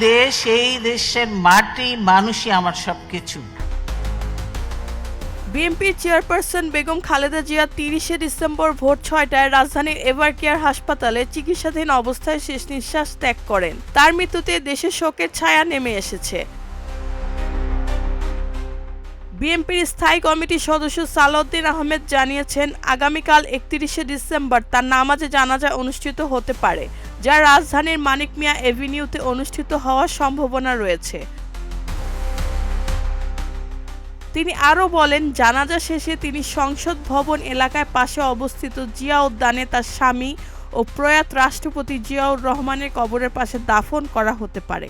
দেশ, এই দেশের মাটি, মানুষই আমার সবকিছু। বিএনপির চেয়ারপারসন বেগম খালেদা জিয়া 30 ডিসেম্বর ভোর 6টায় রাজধানীর এভারকেয়ার হাসপাতালে চিকিৎসাধীন অবস্থায় শেষ নিঃশ্বাস ত্যাগ করেন। তার মৃত্যুতে দেশে শোকের ছায়া নেমে এসেছে। বিএনপির স্থায়ী কমিটির সদস্য সালাউদ্দিন আহমেদ জানিয়েছেন, আগামীকাল 31 ডিসেম্বর তার নামাজে জানাজা অনুষ্ঠিত হতে পারে, যা রাজধানীর মানিক মিয়া এভিনিউতে অনুষ্ঠিত হওয়ার সম্ভাবনা রয়েছে। তিনি আরও বলেন, জানাজা শেষে তিনি সংসদ ভবন এলাকায় পাশে অবস্থিত জিয়া উদ্যানে তার স্বামী ও প্রয়াত রাষ্ট্রপতি জিয়াউর রহমানের কবরের পাশে দাফন করা হতে পারে।